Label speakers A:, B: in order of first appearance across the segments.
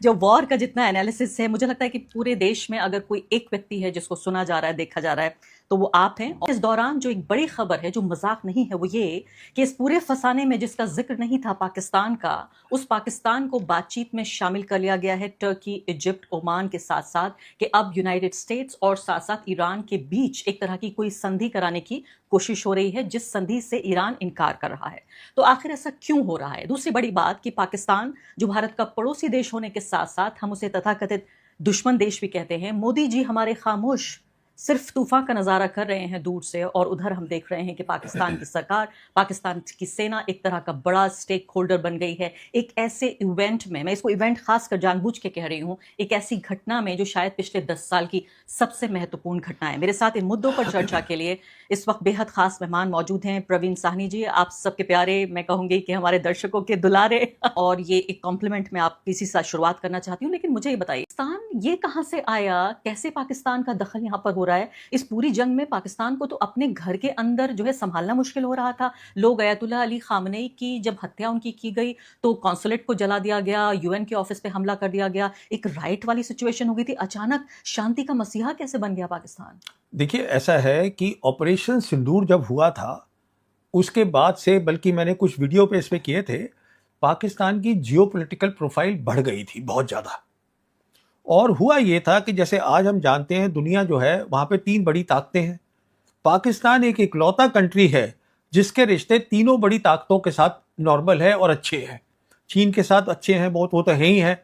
A: जो वॉर का जितना एनालिसिस है, मुझे लगता है कि पूरे देश में अगर कोई एक व्यक्ति है जिसको सुना जा रहा है, देखा जा रहा है, तो वो आप हैं। और इस दौरान जो एक बड़ी खबर है, जो मजाक नहीं है, वो ये कि इस पूरे फसाने में जिसका जिक्र नहीं था पाकिस्तान का, उस पाकिस्तान को बातचीत में शामिल कर लिया गया है टर्की, इजिप्ट, ओमान के साथ साथ कि अब यूनाइटेड स्टेट्स और साथ साथ ईरान के बीच एक तरह की कोई संधि कराने की कोशिश हो रही है, जिस संधि से ईरान इनकार कर रहा है। तो आखिर ऐसा क्यों हो रहा है? दूसरी बड़ी बात कि पाकिस्तान जो भारत का पड़ोसी देश होने के साथ साथ हम उसे तथाकथित दुश्मन देश भी कहते हैं, मोदी जी हमारे खामोश सिर्फ तूफान का नजारा कर रहे हैं दूर से, और उधर हम देख रहे हैं कि पाकिस्तान की सरकार, पाकिस्तान की सेना एक तरह का बड़ा स्टेक होल्डर बन गई है एक ऐसे इवेंट में। मैं इसको इवेंट खासकर जानबूझ के कह रही हूं, एक ऐसी घटना में जो शायद पिछले 10 साल की सबसे महत्वपूर्ण घटना है। मेरे साथ इन मुद्दों पर चर्चा के लिए इस वक्त बेहद खास मेहमान मौजूद हैं। प्रवीण साहनी जी, आप सबके प्यारे, मैं कहूंगी कि हमारे दर्शकों के दुलारे, और ये एक कॉम्प्लीमेंट में आप किसी से शुरुआत करना चाहती हूँ। लेकिन मुझे ये बताइए, पाकिस्तान ये कहां से आया? कैसे पाकिस्तान का दखल यहाँ पर हो रहा है? इस पूरी जंग में पाकिस्तान को तो अपने घर के अंदर जो है संभालना मुश्किल हो रहा था। लोग अयतुल्लाह अली खामनेई की जब हत्या उनकी की गई तो कॉन्सुलेट को जला दिया गया, यूएन के ऑफिस पे हमला कर दिया गया, एक राइट वाली सिचुएशन हो गई थी। अचानक शांति का मसीहा कैसे बन गया पाकिस्तान?
B: देखिए, ऐसा है कि ऑपरेशन सिंदूर जब हुआ था उसके बाद से, बल्कि मैंने कुछ वीडियो पे इस पे किए थे, पाकिस्तान की जियोपॉलिटिकल प्रोफाइल बढ़ गई थी बहुत ज़्यादा। और हुआ ये था कि जैसे आज हम जानते हैं, दुनिया जो है वहाँ पे 3 बड़ी ताकतें हैं। पाकिस्तान एक इकलौता कंट्री है जिसके रिश्ते तीनों बड़ी ताकतों के साथ नॉर्मल है और अच्छे हैं। चीन के साथ अच्छे हैं बहुत, वो तो है ही हैं।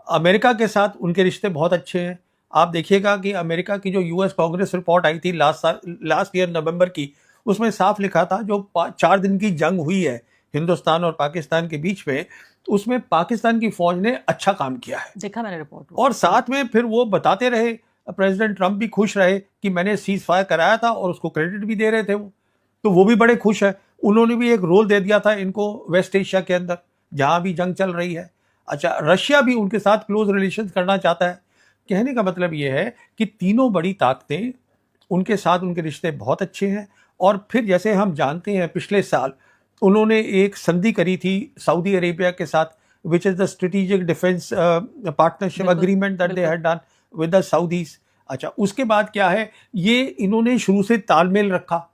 B: अमेरिका के साथ उनके रिश्ते बहुत अच्छे हैं। आप देखिएगा कि अमेरिका की जो यूएस कांग्रेस रिपोर्ट आई थी लास्ट ईयर नवंबर की, उसमें साफ लिखा था जो 4 दिन की जंग हुई है हिंदुस्तान और पाकिस्तान के बीच में, तो उसमें पाकिस्तान की फौज ने अच्छा काम किया है।
A: देखा मैंने रिपोर्ट।
B: और साथ में फिर वो बताते रहे, प्रेसिडेंट ट्रंप भी खुश रहे कि मैंने सीज फायर कराया था, और उसको क्रेडिट भी दे रहे थे वो, तो वो भी बड़े खुश है। उन्होंने भी एक रोल दे दिया था इनको वेस्ट एशिया के अंदर जहां भी जंग चल रही है। अच्छा, रशिया भी उनके साथ क्लोज रिलेशन करना चाहता है। कहने का मतलब ये है कि तीनों बड़ी ताकतें, उनके साथ उनके रिश्ते बहुत अच्छे हैं। और फिर जैसे हम जानते हैं, पिछले साल उन्होंने एक संधि करी थी सऊदी अरेबिया के साथ, which is the strategic defense partnership agreement that they had done with the Saudis। अच्छा, उसके बाद क्या है, ये इन्होंने शुरू से तालमेल रखा।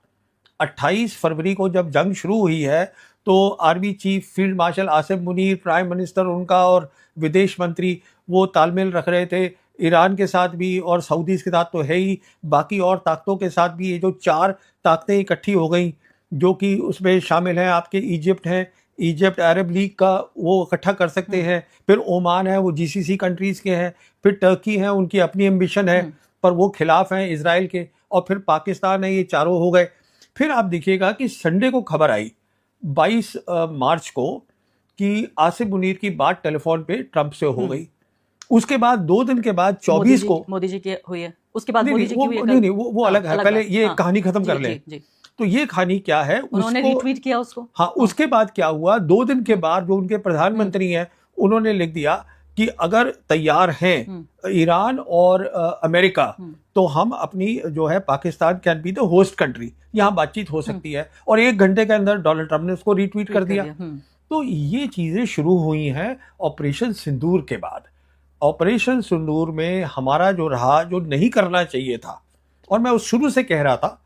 B: 28 फरवरी को जब जंग शुरू हुई है तो army chief field marshal Asim Munir, prime minister उनका और विदेश मंत्री, वो तालमेल रख रहे थे ईरान के साथ भी, और सऊदीज के साथ तो है ही, बाकी और ताकतों के साथ भी। ये जो 4 ताकतें इकट्ठी हो गई, जो कि उसमें शामिल हैं आपके इजिप्ट हैं, इजिप्ट अरब लीग का वो इकट्ठा कर सकते हैं, फिर ओमान है, वो जीसीसी कंट्रीज़ के हैं, फिर टर्की है, उनकी अपनी एम्बिशन है पर वो खिलाफ हैं इजराइल के, और फिर पाकिस्तान है। ये चारों हो गए। फिर आप देखिएगा कि संडे को खबर आई 22 मार्च को कि आसिम मुनीर की बात टेलीफोन पे ट्रंप से हो गई। उसके बाद 2 दिन के बाद 24 को
A: मोदी जी की हुई है। उसके बाद
B: मोदी जी की हुई है। नहीं, वो अलग है। पहले ये कहानी खत्म कर ले। तो ये कहानी क्या है,
A: उन्होंने रीट्वीट किया उसको।
B: हाँ, उसके बाद क्या हुआ, 2 दिन के बाद जो उनके प्रधानमंत्री हैं उन्होंने लिख दिया कि अगर तैयार हैं ईरान और अमेरिका, तो हम अपनी जो है Pakistan can be the host country, यहाँ बातचीत हो सकती है। और 1 घंटे के अंदर डोनाल्ड ट्रंप ने उसको रीट्वीट कर दिया। तो ये चीजें शुरू हुई हैं ऑपरेशन सिंदूर के बाद। ऑपरेशन सिंदूर में हमारा जो रहा, जो नहीं करना चाहिए था, और मैं उस शुरू से कह रहा था,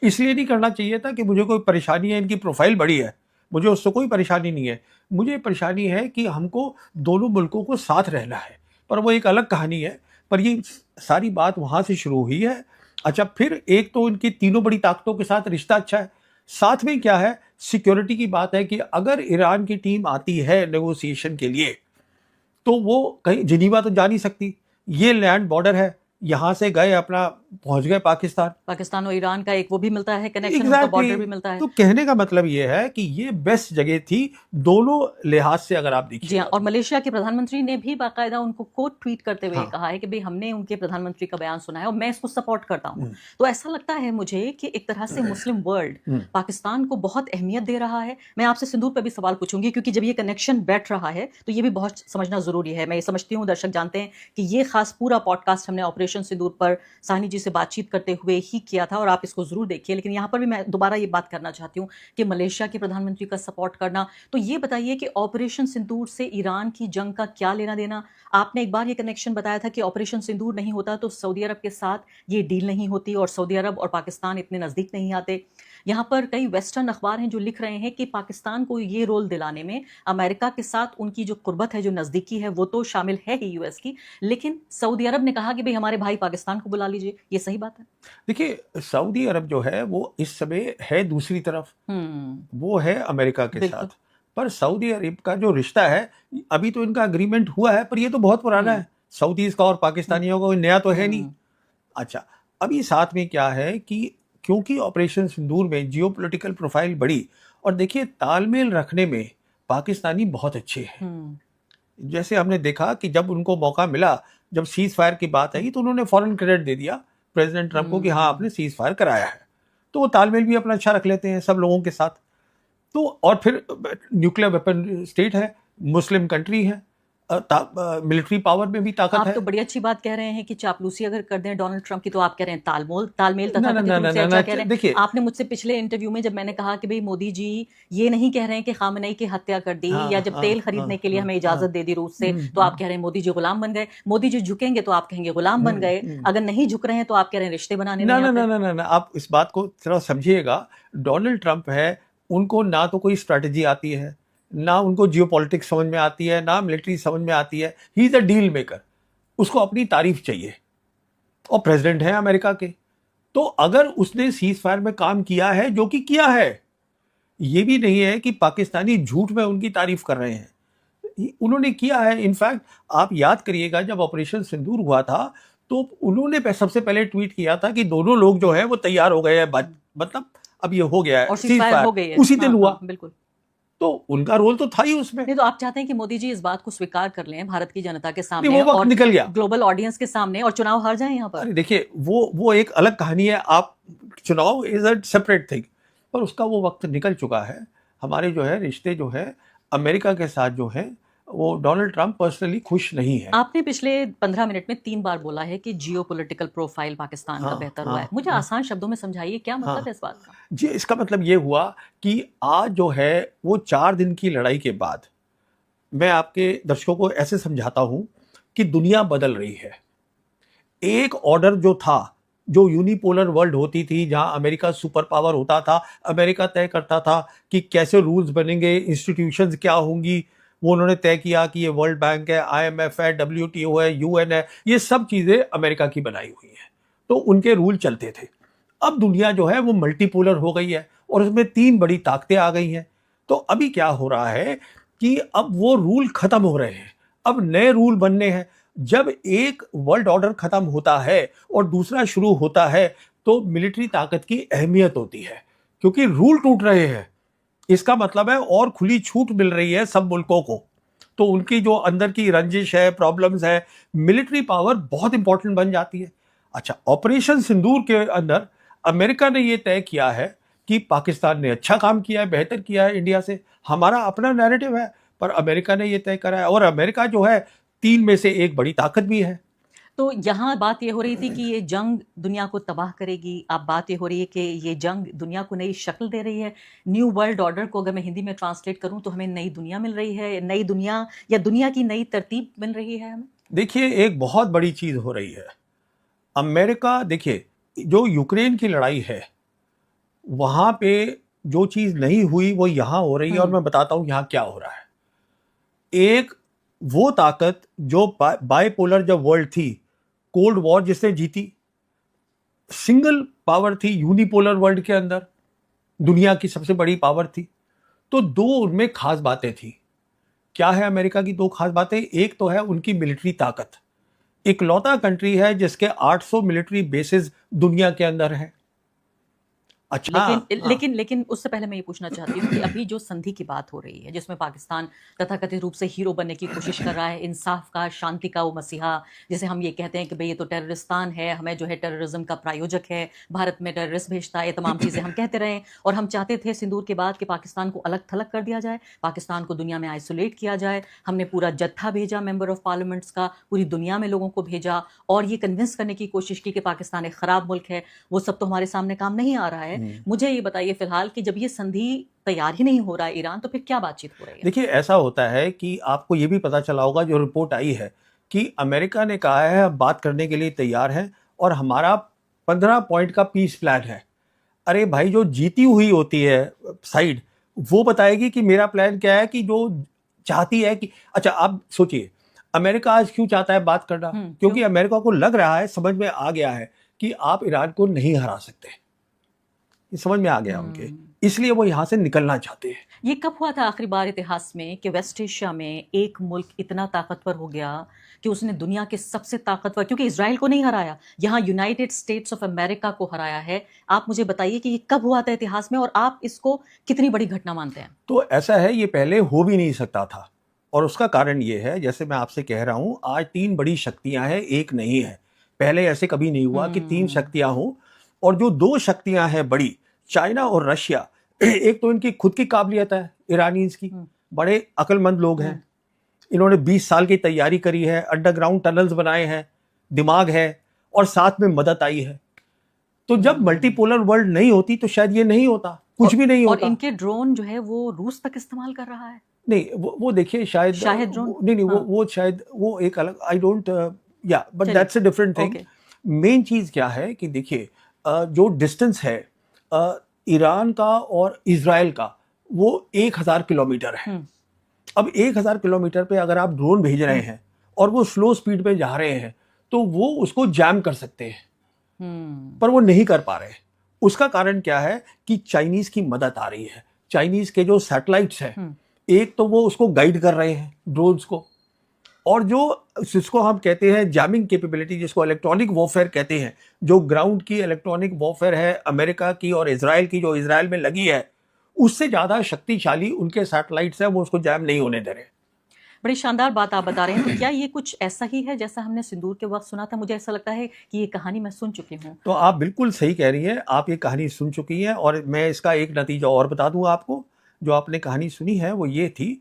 B: इसलिए नहीं करना चाहिए था कि मुझे कोई परेशानी है, इनकी प्रोफाइल बड़ी है, मुझे उससे कोई परेशानी नहीं है। मुझे परेशानी है कि हमको दोनों मुल्कों को साथ रहना है, पर वो एक अलग कहानी है। पर ये सारी बात वहाँ से शुरू हुई है। अच्छा, फिर एक तो इनकी तीनों बड़ी ताकतों के साथ रिश्ता अच्छा है, साथ में क्या है, सिक्योरिटी की बात है कि अगर ईरान की टीम आती है नेगोशिएशन के लिए, तो वो कहीं जिनीवा तो जा नहीं सकती, ये लैंड बॉर्डर है, यहाँ से गए अपना पहुंच गए पाकिस्तान
A: और ईरान का एक वो भी मिलता है कनेक्शन,
B: exactly।
A: बॉर्डर भी मिलता है।
B: तो कहने का मतलब ये है कि ये बेस्ट जगह थी दोनों लिहाज से, अगर आप देखिए।
A: जी हाँ, और मलेशिया के प्रधानमंत्री ने भी बाकायदा उनको कोट ट्वीट करते हुए कहा है कि भाई हमने उनके प्रधानमंत्री का बयान सुना है और मैं इसको सपोर्ट करता हूँ। तो ऐसा लगता है मुझे कि एक तरह से मुस्लिम वर्ल्ड पाकिस्तान को बहुत अहमियत दे रहा है। मैं आपसे सिंदूर पर भी सवाल पूछूंगी, क्योंकि जब ये कनेक्शन बैठ रहा है तो ये भी बहुत समझना जरूरी है। मैं ये समझती हूँ, दर्शक जानते हैं कि ये खास पूरा पॉडकास्ट हमने ऑपरेशन सिंदूर पर साहनी जी से बातचीत करते हुए ही किया था और आप इसको जरूर देखिए। लेकिन यहाँ पर भी मैं दोबारा ये बात करना चाहती हूँ कि मलेशिया के प्रधानमंत्री का सपोर्ट करना, तो ये बताइए कि ऑपरेशन सिंदूर से ईरान की जंग का क्या लेना देना? आपने एक बार ये कनेक्शन बताया था कि ऑपरेशन सिंदूर नहीं होता तो सऊदी अरब के साथ ये डील नहीं होती और सऊदी अरब और पाकिस्तान इतने नजदीक नहीं आते। यहाँ पर कई वेस्टर्न अखबार हैं जो लिख रहे हैं कि पाकिस्तान को ये रोल दिलाने में अमेरिका के साथ उनकी जो कुर्बत है, जो नजदीकी है, वो तो शामिल है ही यूएस की, लेकिन सऊदी अरब ने कहा कि भाई हमारे भाई पाकिस्तान को बुला लीजिए। ये सही बात है?
B: देखिए, सऊदी अरब जो है वो इस समय है दूसरी तरफ, वो है अमेरिका के
A: बिल्कुल।
B: साथ। पर सऊदी अरब का जो रिश्ता है, अभी तो इनका अग्रीमेंट हुआ है, पर ये तो बहुत पुराना है, सऊदीज का और पाकिस्तानियों का, कोई नया तो है नहीं। अच्छा, अभी साथ में क्या है कि क्योंकि ऑपरेशन सिंदूर में जियोपॉलिटिकल प्रोफाइल बढ़ी, और देखिए तालमेल रखने में पाकिस्तानी बहुत अच्छे हैं। जैसे हमने देखा कि जब उनको मौका मिला, जब सीज फायर की बात आई, तो उन्होंने फॉरेन क्रेडिट दे दिया प्रेसिडेंट ट्रंप को कि हाँ आपने सीज फायर कराया है। तो वो तालमेल भी अपना अच्छा रख लेते हैं सब लोगों के साथ। तो और फिर न्यूक्लियर वेपन स्टेट है, मुस्लिम कंट्री है, मिलिट्री पावर में भी ताकत
A: आप
B: है।
A: तो बड़ी अच्छी बात कह रहे हैं कि चापलूसी अगर कर दें डोनाल्ड ट्रंप की, तो आप कह रहे हैं तालमेल
B: ना, ना,
A: तथाकथित
B: ना,
A: रूप से
B: ना,
A: अच्छा
B: ना,
A: कह रहे हैं।
B: देखिए,
A: आपने मुझसे पिछले इंटरव्यू में जब मैंने कहा कि भाई मोदी जी ये नहीं कह रहे हैं कि खामनेई की हत्या कर दी,
B: हाँ,
A: या जब
B: हाँ,
A: तेल
B: हाँ,
A: खरीदने के लिए
B: हाँ,
A: हमें इजाजत दे दी रूस से, तो आप कह रहे हैं मोदी जी गुलाम बन गए। मोदी जी झुकेंगे तो आप कहेंगे गुलाम बन गए, अगर नहीं झुक रहे हैं तो आप कह रहे हैं रिश्ते बनाने
B: ना,
A: नहीं
B: ना,
A: आते।
B: ना, ना, ना, ना, आप इस बात को थोड़ा समझिएगा। डोनाल्ड ट्रंप है, उनको ना तो कोई स्ट्रैटेजी आती है, ना उनको जियोपॉलिटिक्स समझ में आती है, ना मिलिट्री समझ में आती है। He is a deal maker, उसको अपनी तारीफ चाहिए, और प्रेसिडेंट है अमेरिका के। तो अगर उसने सीज फायर में काम किया है, जो कि किया है, ये भी नहीं है कि पाकिस्तानी झूठ में उनकी तारीफ कर रहे हैं, उन्होंने किया है। इनफैक्ट आप याद करिएगा, जब ऑपरेशन सिंदूर हुआ था, तो उन्होंने सबसे पहले ट्वीट किया था कि दोनों लोग जो है वो तैयार हो गए हैं, मतलब अब ये हो गया है,
A: और
B: सीज
A: सीजफायर
B: फायर
A: हो गई है।
B: उसी दिन
A: हाँ,
B: हुआ।
A: हाँ, बिल्कुल।
B: तो उनका रोल तो था ही उसमें।
A: नहीं, तो आप चाहते हैं कि मोदी जी इस बात को स्वीकार कर लें भारत की जनता के
B: नहीं,
A: सामने
B: वो वक्त
A: और
B: निकल गया।
A: ग्लोबल ऑडियंस के सामने, और चुनाव हार जाएं यहाँ पर?
B: अरे देखिए, वो एक अलग कहानी है। आप चुनाव इज अ सेपरेट थिंग, पर उसका वो वक्त निकल चुका है। हमारे जो है रिश्ते जो है अमेरिका के साथ जो है, वो डोनाल्ड ट्रंप पर्सनली खुश नहीं है।
A: आपने पिछले 15 मिनट में 3 बार बोला है कि जियोपॉलिटिकल प्रोफाइल पाकिस्तान का
B: हाँ,
A: बेहतर हुआ है।
B: हाँ,
A: मुझे
B: हाँ,
A: आसान शब्दों में समझाइए, क्या मतलब
B: हाँ
A: है इस बात का?
B: जी, इसका मतलब ये हुआ कि आज जो है वो 4 दिन की लड़ाई के बाद, मैं आपके दर्शकों को ऐसे समझाता हूं कि दुनिया बदल रही है। एक ऑर्डर जो था, जो यूनिपोलर वर्ल्ड होती थी, जहां अमेरिका सुपर पावर होता था, अमेरिका तय करता था कि कैसे रूल्स बनेंगे, इंस्टीट्यूशंस क्या होंगी, वो उन्होंने तय किया कि ये वर्ल्ड बैंक है, आईएमएफ है, डब्ल्यूटीओ है, यूएन है, ये सब चीजें अमेरिका की बनाई हुई हैं, तो उनके रूल चलते थे। अब दुनिया जो है वो मल्टीपोलर हो गई है, और उसमें 3 बड़ी ताकतें आ गई हैं। तो अभी क्या हो रहा है कि अब वो रूल खत्म हो रहे हैं, अब नए रूल बनने हैं। जब एक वर्ल्ड ऑर्डर खत्म होता है और दूसरा शुरू होता है, तो मिलिट्री ताकत की अहमियत होती है, क्योंकि रूल टूट रहे हैं। इसका मतलब है और खुली छूट मिल रही है सब मुल्कों को, तो उनकी जो अंदर की रंजिश है, प्रॉब्लम्स है, मिलिट्री पावर बहुत इंपॉर्टेंट बन जाती है। अच्छा, ऑपरेशन सिंदूर के अंदर अमेरिका ने यह तय किया है कि पाकिस्तान ने अच्छा काम किया है, बेहतर किया है इंडिया से, हमारा अपना नैरेटिव है, पर अमेरिका ने यह तय करा है। और अमेरिका जो है 3 में से एक बड़ी ताकत भी है।
A: तो यहाँ बात ये हो रही थी कि ये जंग दुनिया को तबाह करेगी, अब बात ये हो रही है कि ये जंग दुनिया को नई शक्ल दे रही है। न्यू वर्ल्ड ऑर्डर को अगर मैं हिंदी में ट्रांसलेट करूं तो हमें नई दुनिया मिल रही है, नई दुनिया या दुनिया की नई तरतीब मिल रही है हमें।
B: देखिए, एक बहुत बड़ी चीज हो रही है। अमेरिका, देखिए, जो यूक्रेन की लड़ाई है, वहां पे जो चीज नहीं हुई वो यहां हो रही है, और मैं बताता हूं यहां क्या हो रहा है। एक वो ताकत जो बाइपोलर जब वर्ल्ड थी, कोल्ड वॉर जिसने जीती, सिंगल पावर थी यूनिपोलर वर्ल्ड के अंदर, दुनिया की सबसे बड़ी पावर थी, तो 2 उनमें खास बातें थी। क्या है अमेरिका की 2 खास बातें? एक तो है उनकी मिलिट्री ताकत, इकलौता कंट्री है जिसके 800 मिलिट्री बेसेस दुनिया के अंदर है। अच्छा, हाँ,
A: लेकिन
B: हाँ।
A: लेकिन उससे पहले मैं ये पूछना चाहती हूँ कि अभी जो संधि की बात हो रही है जिसमें पाकिस्तान तथाकथित रूप से हीरो बनने की कोशिश कर रहा है, इंसाफ का, शांति का वो मसीहा, जिसे हम ये कहते हैं कि भाई ये तो टेररिस्तान है, हमें जो है टेररिज्म का प्रायोजक है, भारत में टेररिस्ट भेजता है, ये तमाम चीज़ें हम कहते रहे और हम चाहते थे सिंदूर के बाद कि पाकिस्तान को अलग थलग कर दिया जाए, पाकिस्तान को दुनिया में आइसोलेट किया जाए। हमने पूरा जत्था भेजा मेंबर ऑफ पार्लियामेंट्स का, पूरी दुनिया में लोगों को भेजा और ये कन्विंस करने की कोशिश की कि पाकिस्तान एक खराब मुल्क है। वो सब तो हमारे सामने काम नहीं आ रहा है। मुझे ये बताइए फिलहाल कि जब ये संधि तैयार ही नहीं हो रहा है ईरान, तो फिर क्या बातचीत हो रही है?
B: देखिए, ऐसा होता है कि आपको ये भी पता चला होगा, जो रिपोर्ट आई है कि अमेरिका ने कहा है हम बात करने के लिए तैयार हैं और हमारा 15 पॉइंट का पीस प्लान है। अरे भाई, जो जीती हुई होती है साइड, वो बताएगी कि मेरा प्लान क्या है, कि जो चाहती है कि अच्छा, आप सोचिए अमेरिका आज क्यों चाहता है बात करना? क्योंकि
A: क्यों?
B: अमेरिका को लग रहा है, समझ में आ गया है कि आप ईरान को नहीं हरा सकते। ये समझ में आ गया उनके, इसलिए वो यहां से निकलना चाहते हैं।
A: ये कब हुआ था आखिरी बार इतिहास में कि वेस्ट एशिया में एक मुल्क इतना ताकतवर हो गया कि उसने दुनिया के सबसे ताकतवर, क्योंकि इजराइल को नहीं हराया, यहाँ यूनाइटेड स्टेट्स ऑफ अमेरिका को हराया है। आप मुझे बताइए कि ये कब हुआ था इतिहास में और आप इसको कितनी बड़ी घटना मानते हैं?
B: तो ऐसा है, ये पहले हो भी नहीं सकता था और उसका कारण ये है, जैसे मैं आपसे कह रहा हूं, आज 3 बड़ी शक्तियां हैं, एक नहीं है। पहले ऐसे कभी नहीं हुआ कि 3 शक्तियां हों, और जो 2 शक्तियां हैं बड़ी, चाइना और रशिया, एक तो इनकी खुद की काबिलियत है ईरानीज की, बड़े अक्लमंद लोग हैं, इन्होंने 20 साल की तैयारी करी है, अंडरग्राउंड टनल्स बनाए हैं, दिमाग है और साथ में मदद आई है। तो जब मल्टीपोलर वर्ल्ड नहीं होती तो शायद ये नहीं होता, कुछ भी नहीं
A: और
B: होता।
A: इनके ड्रोन जो है वो रूस तक इस्तेमाल कर रहा है।
B: नहीं, वो देखिए, शायद
A: ड्रोन,
B: नहीं,
A: हाँ।
B: वो शायद वो एक अलग, आई डोंट, या बट
A: चलिए,
B: that's a different thing.
A: Okay.
B: Main चीज क्या है कि देखिए, जो डिस्टेंस है ईरान का और इजराइल का, वो 1000 किलोमीटर है। अब 1000 किलोमीटर पे अगर आप ड्रोन भेज रहे हैं और वो स्लो स्पीड पे जा रहे हैं, तो वो उसको जैम कर सकते हैं, पर वो नहीं कर पा रहे। उसका कारण क्या है कि चाइनीज की मदद आ रही है। चाइनीज के जो सैटेलाइट्स हैं, एक तो वो उसको गाइड कर रहे हैं ड्रोन्स को, और जो जिसको हम कहते हैं जैमिंग कैपेबिलिटी, जिसको इलेक्ट्रॉनिक वॉरफेयर कहते हैं, जो ग्राउंड की इलेक्ट्रॉनिक वॉरफेयर है अमेरिका की और इजराइल की, जो इजराइल में लगी है, उससे ज्यादा शक्तिशाली उनके सैटेलाइट्स हैं, वो उसको जैम नहीं होने दे रहे।
A: बड़ी शानदार बात आप बता रहे हैं। तो क्या ये कुछ ऐसा ही है जैसा हमने सिंदूर के वक्त सुना था? मुझे ऐसा लगता है कि ये कहानी मैं सुन चुकी हूँ।
B: तो आप बिल्कुल सही कह रही हैं, आप ये कहानी सुन चुकी हैं, और मैं इसका एक नतीजा और बता दूं आपको। जो आपने कहानी सुनी है वो ये थी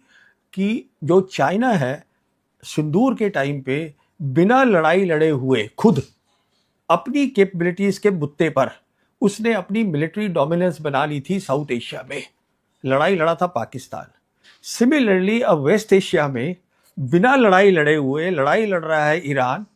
B: कि जो चाइना है, सिंदूर के टाइम पे बिना लड़ाई लड़े हुए खुद अपनी कैपेबिलिटीज के बुत्ते पर उसने अपनी मिलिट्री डोमिनेंस बना ली थी साउथ एशिया में। लड़ाई लड़ा था पाकिस्तान। सिमिलरली अब वेस्ट एशिया में बिना लड़ाई लड़े हुए लड़ाई लड़ रहा है ईरान,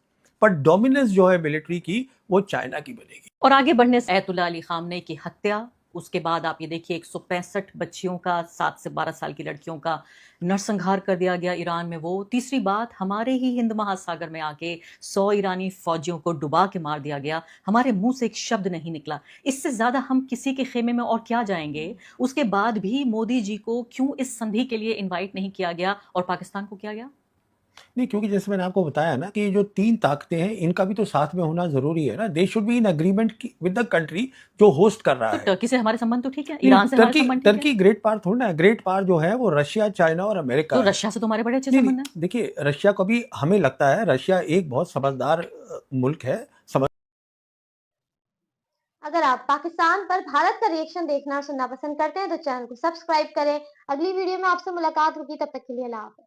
B: पर डोमिनेंस जो है मिलिट्री की, वो चाइना की बनेगी।
A: और आगे बढ़ने से अयतुल्ला अली खामनेई की हत्या, उसके बाद आप ये देखिए 165 बच्चियों का, 7 से 12 साल की लड़कियों का नरसंहार कर दिया गया ईरान में। वो तीसरी बात, हमारे ही हिंद महासागर में आके 100 ईरानी फौजियों को डुबा के मार दिया गया। हमारे मुंह से एक शब्द नहीं निकला। इससे ज्यादा हम किसी के खेमे में और क्या जाएंगे? उसके बाद भी मोदी जी को क्यों इस संधि के लिए इन्वाइट नहीं किया गया और पाकिस्तान को किया गया?
B: नहीं, क्योंकि जैसे मैंने आपको बताया ना कि ये जो 3 ताकतें हैं, इनका भी तो साथ में होना जरूरी है ना। They should be in agreement with the country जो होस्ट कर रहा
A: तो
B: है।
A: टर्की से हमारे संबंध तो ठीक है, ईरान से हमारे संबंध ठीक है।
B: टर्की ग्रेट पावर थोड़ा ना, ग्रेट पावर जो है वो रशिया, चाइना और अमेरिका
A: तो
B: है।
A: रशिया से तो हमारे बड़े अच्छे
B: नहीं,
A: संबंध हैं।
B: देखिए, रशिया को भी हमें लगता है, रशिया एक बहुत समझदार मुल्क है।
C: अगर आप पाकिस्तान पर भारत का रिएक्शन देखना और सुनना पसंद करते हैं तो चैनल को सब्सक्राइब करें। अगली वीडियो में आपसे मुलाकात होगी, तब तक के लिए अल्लाह हाफ़िज़।